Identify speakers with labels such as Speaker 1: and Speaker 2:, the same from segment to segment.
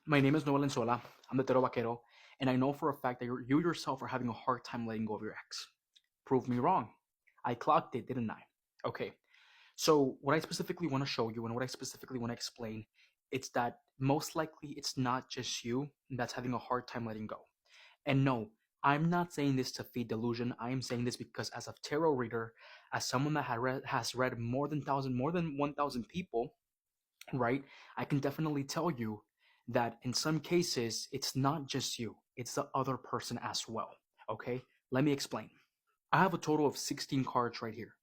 Speaker 1: My name is Noel Ensola. I'm the Tarot Vaquero, and I know for a fact that you yourself are having a hard time letting go of your ex. Prove me wrong. I clocked it, didn't I? Okay. So what I specifically want to show you and what I specifically want to explain, it's that most likely it's not just you that's having a hard time letting go. And no, I'm not saying this to feed delusion. I am saying this because as a tarot reader, as someone that has read more than 1,000 people, right? I can definitely tell you that in some cases, it's not just you, it's the other person as well. Okay, let me explain. I have a total of 16 cards right here.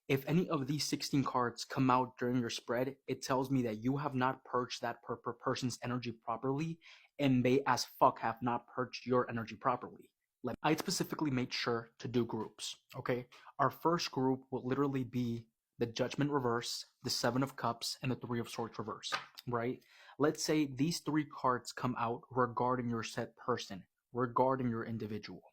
Speaker 1: If any of these 16 cards come out during your spread, it tells me that you have not purged that person's energy properly, and they as fuck have not purged your energy properly. I specifically made sure to do groups. Okay, our first group will literally be the Judgment reverse, the Seven of Cups, and the Three of Swords reverse. Right? Let's say these three cards come out regarding your said person, regarding your individual.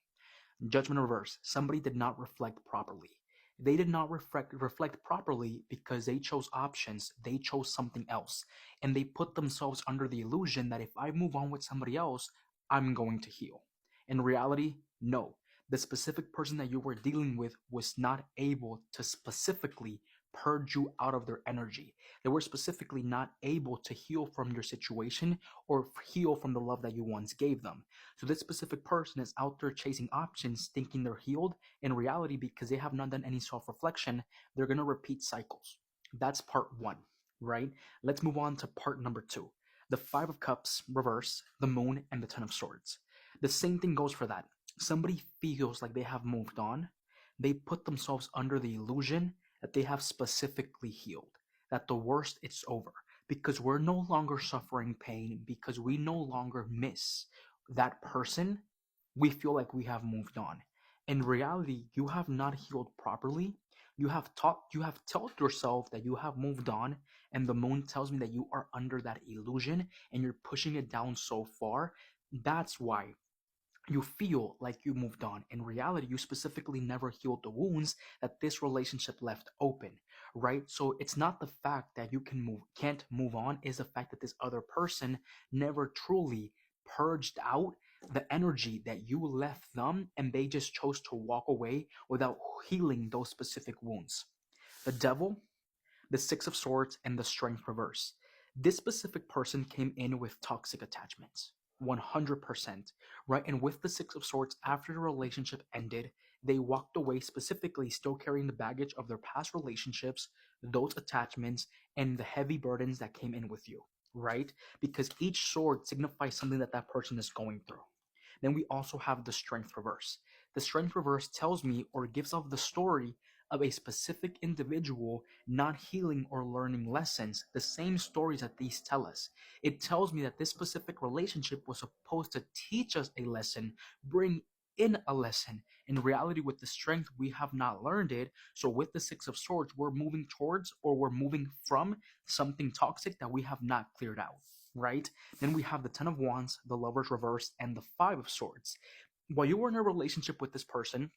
Speaker 1: Judgment reverse. Somebody did not reflect properly. They did not reflect properly because they chose options. They chose something else. And they put themselves under the illusion that if I move on with somebody else, I'm going to heal. In reality, no. The specific person that you were dealing with was not able to specifically purge you out of their energy. They were specifically not able to heal from your situation or heal from the love that you once gave them. So this specific person is out there chasing options, thinking they're healed. In reality, because they have not done any self-reflection, they're going to repeat cycles. That's part one, right? Let's move on to part number two. The Five of Cups reverse, the Moon, and the Ten of Swords. The same thing goes for that. Somebody feels like they have moved on. They put themselves under the illusion that they have specifically healed, that the worst it's over, because we're no longer suffering pain, because we no longer miss that person, we feel like we have moved on. In reality, you have not healed properly. You have told yourself that you have moved on, and the moon tells me that you are under that illusion and you're pushing it down so far. That's why you feel like you moved on. In reality, you specifically never healed the wounds that this relationship left open, right? So it's not the fact that you can't move on, is the fact that this other person never truly purged out the energy that you left them, and they just chose to walk away without healing those specific wounds. The devil, the Six of Swords, and the Strength reverse. This specific person came in with toxic attachments. 100%, right? And with the Six of Swords, after the relationship ended, they walked away specifically still carrying the baggage of their past relationships, those attachments, and the heavy burdens that came in with you, right? Because each sword signifies something that that person is going through. Then we also have the Strength reverse. The Strength reverse tells me or gives off the story of a specific individual not healing or learning lessons, the same stories that these tell us. It tells me that this specific relationship was supposed to teach us a lesson, bring in a lesson. In reality, with the Strength, we have not learned it. So with the Six of Swords, we're moving towards or we're moving from something toxic that we have not cleared out, right? Then we have the Ten of Wands, the Lovers reverse, and the Five of Swords. While you were in a relationship with this person,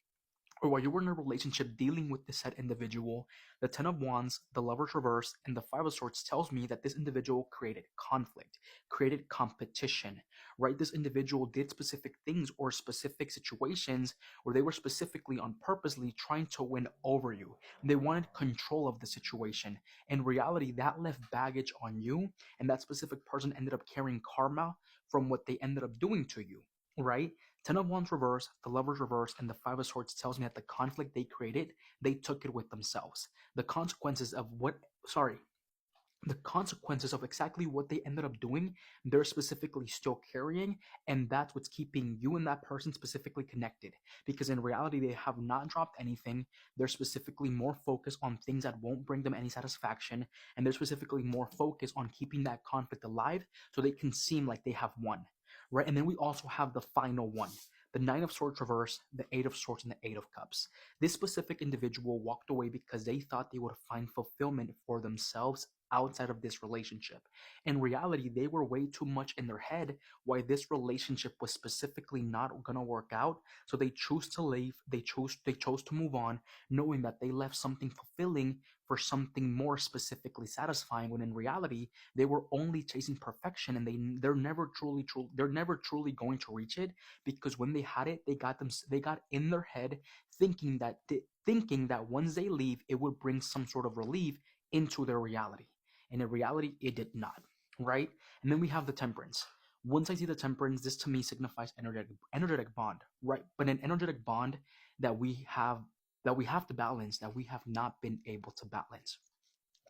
Speaker 1: or while you were in a relationship dealing with this said individual, the Ten of Wands, the Lover's Reverse, and the Five of Swords tells me that this individual created conflict, created competition, right? This individual did specific things or specific situations where they were specifically on purposely trying to win over you. They wanted control of the situation. In reality, that left baggage on you, and that specific person ended up carrying karma from what they ended up doing to you, right? Ten of Wands reverse, the Lovers reverse, and the Five of Swords tells me that the conflict they created, they took it with themselves. The consequences of the consequences of exactly what they ended up doing, they're specifically still carrying, and that's what's keeping you and that person specifically connected. Because in reality, they have not dropped anything. They're specifically more focused on things that won't bring them any satisfaction, and they're specifically more focused on keeping that conflict alive so they can seem like they have won, right? And then we also have the final one. The Nine of Swords reverse, the Eight of Swords, and the Eight of Cups. This specific individual walked away because they thought they would find fulfillment for themselves outside of this relationship. In reality, they were way too much in their head why this relationship was specifically not gonna work out. So they chose to leave. They chose to move on, knowing that they left something fulfilling for something more specifically satisfying. When in reality, they were only chasing perfection, and they're never truly going to reach it, because when they had it, they got in their head thinking that once they leave, it would bring some sort of relief into their reality. And in reality, it did not, right? And then we have the Temperance. Once I see the Temperance, this to me signifies energetic bond, right? But an energetic bond that we have to balance, that we have not been able to balance,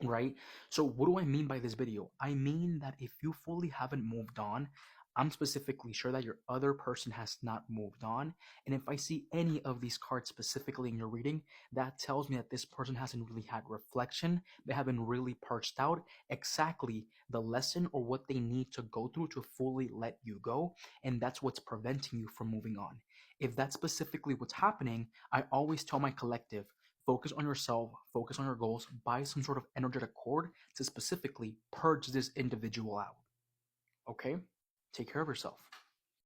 Speaker 1: right? So what do I mean by this video? I mean that if you fully haven't moved on, I'm specifically sure that your other person has not moved on. And if I see any of these cards specifically in your reading, that tells me that this person hasn't really had reflection. They haven't really purged out exactly the lesson or what they need to go through to fully let you go. And that's what's preventing you from moving on. If that's specifically what's happening, I always tell my collective, focus on yourself, focus on your goals, buy some sort of energetic cord to specifically purge this individual out. Okay? Take care of yourself.